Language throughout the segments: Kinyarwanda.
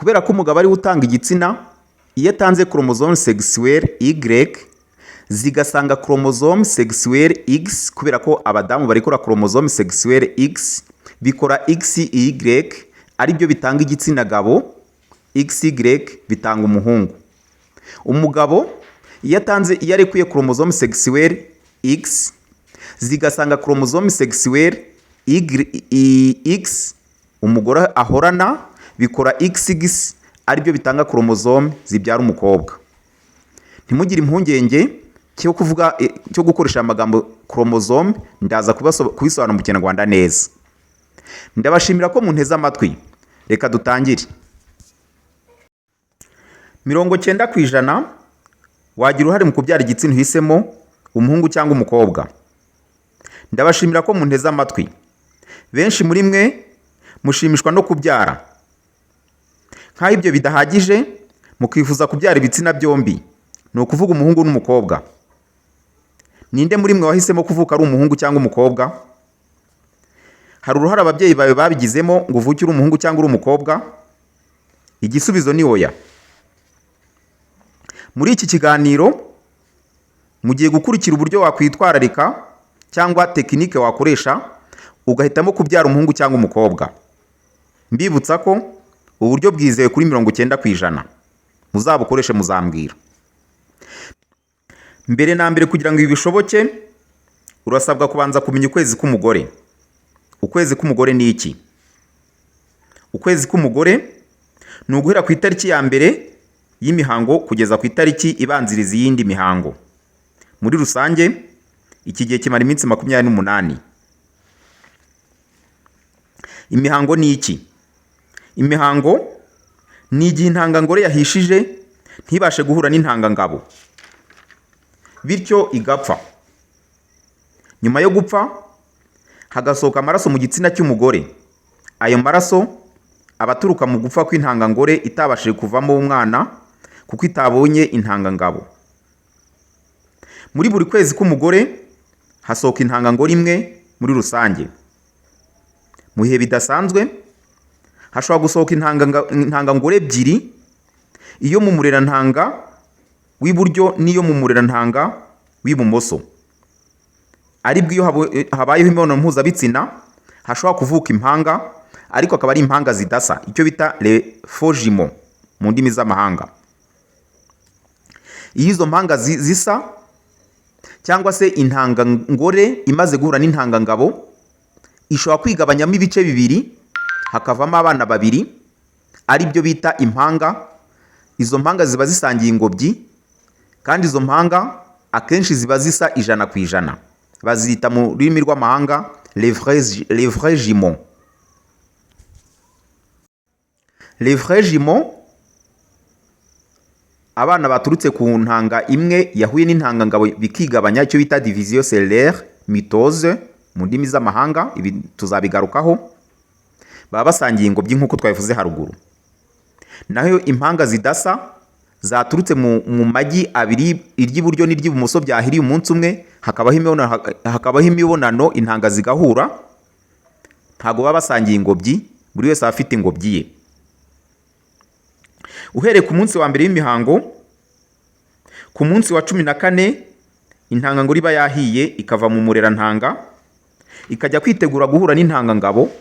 kubera ko umugabo ari we utanga igitsina, iyo atanze chromosome sexuelle Y zigasanga chromosome sexuelle X, kubera ko abadamu barikora chromosome sexuelle X, bikora XY ari byo bitanga igitsina gabo, XY bitanga umuhungu. Umugabo iyo arekuye chromosome sexuelle X zigasanga chromosome sexuelle X umugore ahorana, bikora XX ari byo bitanga chromosome zibyara umukobwa. Ntimugire impungenge cyo gukoresha amagambo chromosome, ndaza kubisobanura mu Kinyarwanda neza. Ndabashimira ko munteze amatwi. Reka dutangire. 90% wagira uruhare mu kubyara igitsina uhisemo, umuhungu cyangwa umukobwa. Ndabashimira ko munteze amatwi. Benshi muri mwe mushimishwa no kubyara. Nkaho ibyo bidahagije, mukifuza kubyara ibitsina byombi, ni ukuvuga umuhungu n'umukobwa. Ninde muri mwe wahisemo kuvuka ari umuhungu cyangwa umukobwa? Hari uruhare ababyeyi bawe babigizemo ngo uvuke uri umuhungu cyangwa uri umukobwa? Igisubizo ni oya. Muri iki kiganiro mugiye gukurikira uburyo wakwitwararika cyangwa tekinike wakoresha ugahitamo kubyara umuhungu cyangwa umukobwa. Mbibutsa ko uburyo bwizewe kuri 90%. Muzabukoreshe muzambwira. Mbere na mbere, kugira ngo ibi bishoboke, urasabwa kubanza kumenya ukwezi k'umugore. Ukwezi k'umugore ni iki? Ukwezi k'umugore ni uguhera ku itariki ya mbere y'imihango kugeza ku itariki ibanziriza iyindi mihango. Muri rusange, iki gihe kimara iminsi 28. Imihango ni iki? Imihango ni igihe intangangore yahishije ntibashe guhura n'intangangabo, bityo igapfa. Nyuma yo gupfa hagasohoka amaraso mu gitsina cy'umugore. Ayo maraso abaturuka mu gupfa kw'intangangore itabashije kuvamo umwana kuko itabonye intangangabo. Muri buri kwezi k'umugore hasohoka intangangore imwe muri rusange. Mu bihe bidasanzwe hashobora gusohoka intangangore ebyiri, iyo mu murerantanga w'iburyo n'iyo mu murerantanga w'ibumoso. Aribwo iyo habayeho imibonano mpuzabitsina hashobora kuvuka impanga, ariko akaba ari impanga zidasa, icyo bita les faux jumeaux mu ndimi z'amahanga. Iyo izo mpanga zisa cyangwa se intangangore imaze guhura n'intangangabo, ishobora kwigabanyamo ibice bibiri hakavamo abana babiri, ari byo bita impanga. Izo mpanga ziba zisangiye ingobyi, kandi izo mpanga akenshi ziba zisa 100%. Bazita mu rurimi rw'amahanga les vrais jumeaux. Les vrais jumeaux, abana baturutse ku ntanga imwe yahuye n'intangangabo bikigabanya, icyo bita division cellulaire, mitose mu ndimi z'amahanga. Ibi tuzabigarukaho. Baba basangiye ingobyi nk'uko twabivuze haruguru. Naho impanga zidasa zaturutse mu magi abiri, iry'iburyo n'iry'ibumoso byahiriye umunsi umwe, hakabaho imibonano intanga zigahura, ntago baba basangiye ingobyi, buri wese aba afite ingobyi ye. Uhereye ku munsi wa mbere w'imihango, ku munsi wa 14 intangangore iba yahiye ikava mu murerantanga ikajya kwitegura guhura n'intangangabo,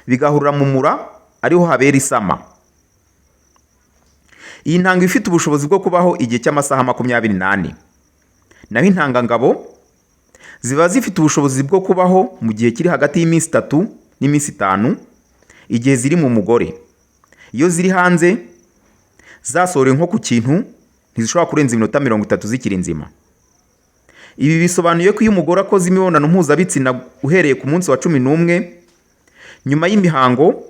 bigahurira mu mura, ariho habera isama. Iyi ntanga ifite ubushobozi bwo kubaho igihe cy'amasaha 24. Naho intangangabo ziba zifite ubushobozi bwo kubaho mu gihe kiri hagati y'iminsi 3 n'iminsi 5 igihe ziri mu mugore. Iyo ziri hanze zasohore nko ku kintu, ntizishobora kurenza iminota 30 zikiri nzima. Ibi bisobanuye ko iyo umugore akoze imibonano mpuzabitsina uhereye ku munsi wa 11 nyuma y'imihango,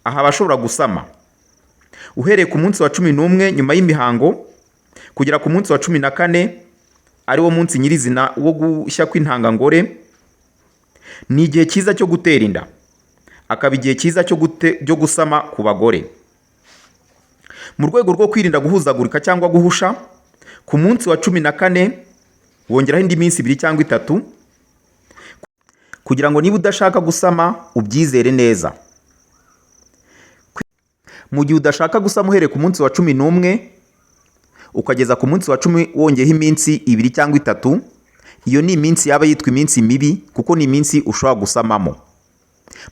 aha bashobora gusama. Uhereye ku munsi wa 11 nyuma y'imihango kugera ku munsi wa 14, ari wo munsi nyirizina wo gushya kw'intangangore, ni igihe cyiza cyo gutera inda, akaba igihe cyiza cyo gusama ku bagore. Mu rwego rwo kwirinda guhuzagurika cyangwa guhusha, ku munsi wa 14 wongeraho indi minsi 2 cyangwa 3 kugira ngo niba udashaka gusama ubyizere neza. Mu gihe udashaka gusama uhereye ku munsi wa 11 ukageza ku munsi wa 10 wongeyeho iminsi 2 cyangwa 3, iyo ni iminsi yaba yitwa iminsi mibi kuko ni iminsi ushobora gusamamo.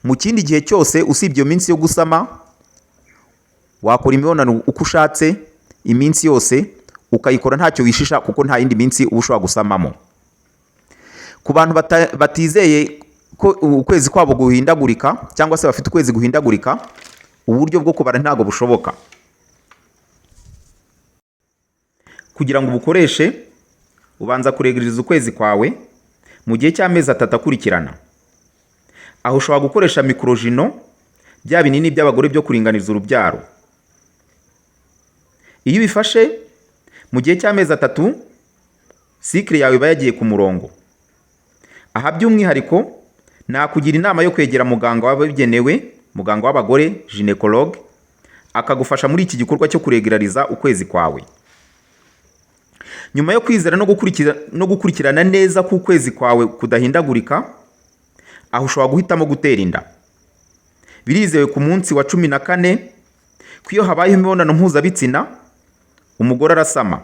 Mu kindi gihe cyose usibye iyo minsi yo gusama, wakora imibonano uko ushatse iminsi yose, ukayikora ntacyo wishisha kuko nta yindi minsi uba ushobora gusamamo. Ku bantu batizeye ko ukwezi kwabo guhindagurika cyangwa se bafite ukwezi guhindagurika, uburyo bwo kubara ntago bushoboka. Kugira ngo ubukoreshe, ubanza kuregereza ukwezi kwawe mu gihe cy'amezi 3 akurikirana. Aho ushobora gukoresha mikrojino, bya binini by'abagore byo kuringaniza urubyaro. Iyo ubifashe mu gihe cy'amezi 3, cycle yawe iba yagiye ku murongo. Aha by'umwihariko nakugira inama yo kwegera muganga wabigenewe, muganga w'abagore, gynecologue, akagufasha muri iki gikorwa cyo kuregerariza ukwezi kwawe. Nyuma yo kwizera no gukurikirana neza ku kwezi kwawe kudahindagurika, aho ushobora guhitamo gutera inda. Birizewe ku munsi wa 14 ko iyo habaye imibonano mpuzabitsina umugore arasama,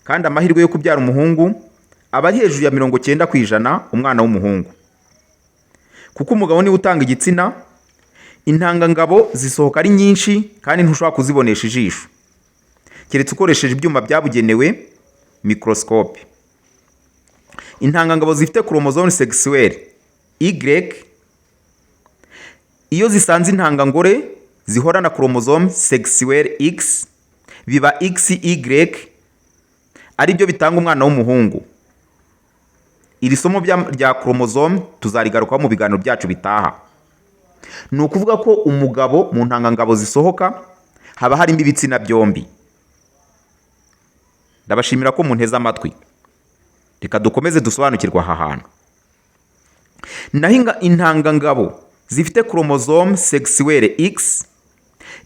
kandi amahirwe yo kubyara umuhungu aba ari hejuru ya 90% umwana w'umuhungu. Kuko umugabo niwe utanga igitsina, intangangabo zisohoka ari nyinshi kandi ntushobora kuzibonesha ijisho keretse ukoresheje ibyuma byabugenewe, microscope. Intangangabo zifite chromosome sexuelle Y, iyo zisanze intangangore zihorana chromosome sexuelle X, biba XY, ari byo bitanga umwana w'umuhungu. Iri somo rya chromosome tuzarigarukaho mu biganiro byacu bitaha. Ni ukuvuga ko umugabo mu ntangangabo zisohoka haba harimo ibitsina byombi. Ndabashimira ko munteze amatwi. Reka dukomeze dusobanukirwa aha hantu. Naho intangangabo zifite chromosome sexuelle X,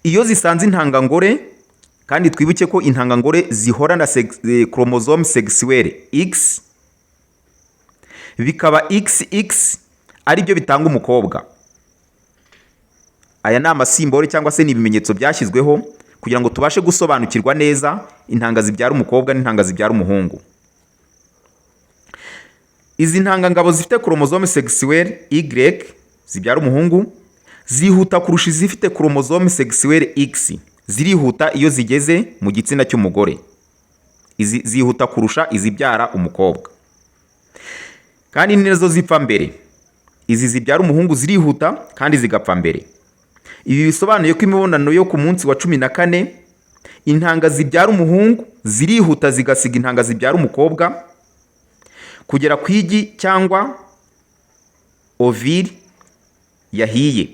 iyo zisanze intangangore, kandi twibuke ko intangangore zihorana chromosome sexuelle X, bikaba XX, ari byo bitanga umukobwa. Aya ni amasimbole cyangwa se ni ibimenyetso byashyizweho kugira ngo tubashe gusobanukirwa neza intanga zibyara umukobwa n'intanga zibyara umuhungu. Izi ntangangabo zifite chromosome sexuelle Y zibyara umuhungu zihuta kurusha izifite chromosome sexuelle X. Zirihuta iyo zigeze mu gitsina cy'umugore. Izi zihuta kurusha izibyara umukobwa, kandi ni nazo zipfa mbere. Izi zibyara umuhungu zirihuta kandi zigapfa mbere. Ibi bisobanuye ko imibonano yo ku munsi wa 14 intanga zibyara umuhungu zirihuta zigasiga intanga zibyara umukobwa kugera ku igi cyangwa ovule yahiye.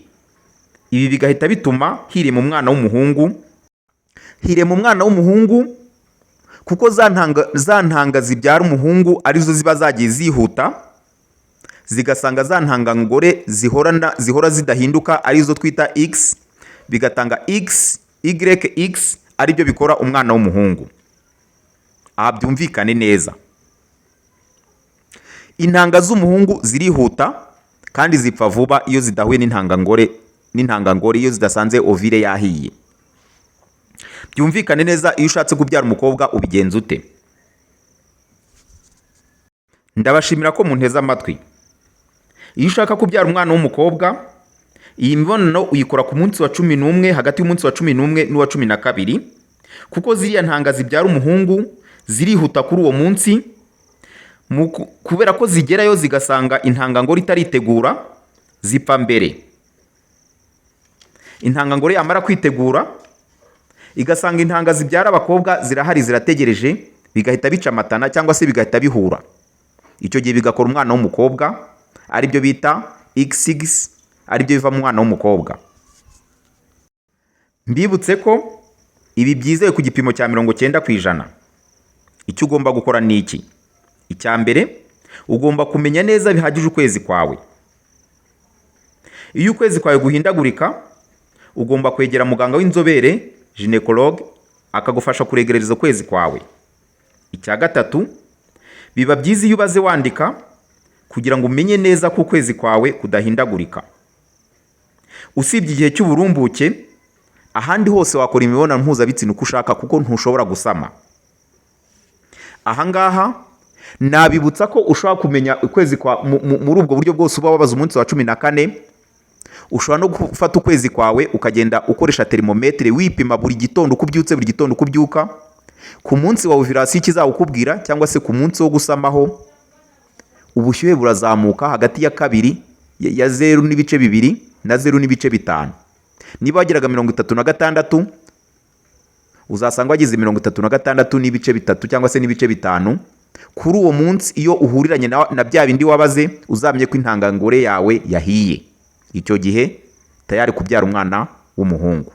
Ibi bigahita bituma hirema umwana w'umuhungu, kuko za ntanga zibyara umuhungu arizo ziba zagiye zihuta zigasanga za ntangangore zihora zidahinduka arizo twita X, bigatanga XYX, ari byo bikora umwana w'umuhungu. Aha byumvikane neza. Intanga z'umuhungu zirihuta kandi zipfa vuba iyo zidahuye n'intangangore iyo zidasanze ovule yahiye. Byumvikane neza, iyo ushatse kubyara umukobwa ubigenza ute? Ndabashimira ko munteze amatwi. Iyo ushaka kubyara umwana w'umukobwa, iyi mibonano uyikora ku munsi wa 11, hagati y'umunsi wa 11 n'uwa 12, kuko ziriya ntanga zibyara umuhungu zirihuta kuri uwo munsi. Kubera ko zigerayo zigasanga intangangore itaritegura, zipfa mbere. Intangangore yamara kwitegura igasanga intanga zibyara abakobwa zirahari zirategereje, bigahita bicamatana cyangwa se bigahita bihura. Icyo gihe bigakora umwana w'umukobwa, ari byo bita XX, ari byo bivamo umwana w'umukobwa. Mbibutse ko ibi byizewe ku gipimo cya 90%. Icyo ugomba gukora ni iki? Icya mbere, ugomba kumenya neza bihagije ukwezi kwawe. Iyo ukwezi kwawe guhindagurika, ugomba kwegera muganga w'inzobere, gynecologue, akagufasha kuregereza ukwezi kwawe. Icya gatatu, biba byiza iyo ubaze wandika kugira ngo umenye neza ko ukwezi kwawe kudahindagurika. Usibye igihe cy'uburumbuke, ahandi hose wakora imibonano mpuzabitsina uko ushaka kuko ntushobora gusama. Ahangaha nabibutsa ko ushobora kumenya ukwezi kwa muri ubwo buryo bwose uba wabaza umunsi wa 14. Ushobora no gufata ukwezi kwawe ukagenda ukoresha termometre wipima buri gitondo uko ubyutse, buri gitondo uko ubyuka, ku munsi wa ovulation ikizawukubwira cyangwa se ku munsi wo gusamaho ubushyuhe burazamuka hagati ya 2 ya 0.2 na 0.5. Niba wagiraga 36 uzasanga wagize 36.3 cyangwa se n'ibice 5 kuri uwo munsi. Iyo uhuriranye na bya bindi wabaze uzamenye ko intangangore yawe yahiye, icyo gihe tayari kubyara umwana w'umuhungu.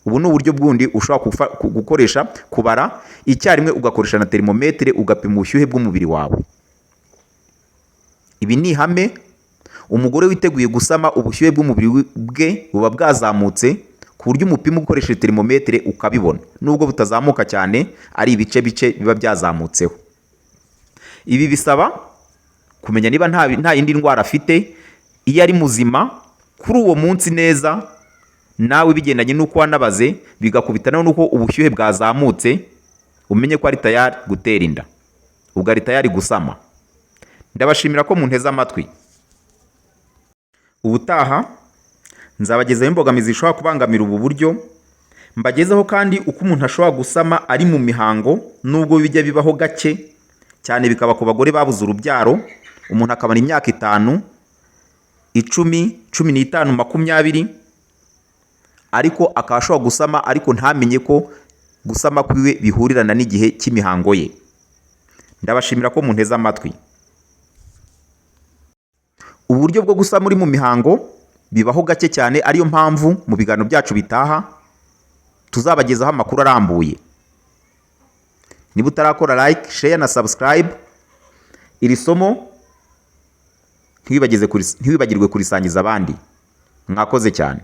Ubu ni uburyo bwundi ushobora gukoresha kubara icyarimwe, ugakoresha na termometre ugapima ubushyuhe bw'umubiri wawe. Ibi ni ihame. Umugore witeguye gusama ubushyuhe bw'umubiri bwe buba bwazamutse ku buryo umupima ukoresheje termometre ukabibona, nubwo butazamuka cyane, ari ibice bice biba byazamutseho. Ibi bisaba kumenya niba nta yindi ndwara afite. Iyo ari muzima kuri uwo munsi neza, nawe bigendanye n'uko wanabaze bigakubitana n'uko ubushyuhe bwazamutse, umenye ko ari tayari gutera inda, ubwo ari tayari gusama. Ndabashimira ko munteze amatwi. Ubutaha nzabagezaho imbogamizi zishobora kubangamira ubu buryo, mbagezeho kandi uko umuntu ashobora gusama ari mu mihango, nubwo bijya bibaho gake cyane, bikaba ku bagore babuze urubyaro. Umuntu akabona imyaka 5, 10, 15, 20, ariko akaba ashobora gusama ariko ntamenye ko gusama kwiwe bihurirana n'igihe cy'imihango ye. Ndabashimira ko munteze amatwi. Uburyo bwo gusama uri mu mihango bibaho gake cyane, ariyo mpamvu mu biganiro byacu bitaha tuzabagezaho amakuru arambuye. Niba utarakora like, share na subscribe iri somo, ntiwibagirwe kurisangiza abandi. Mwakoze cyane.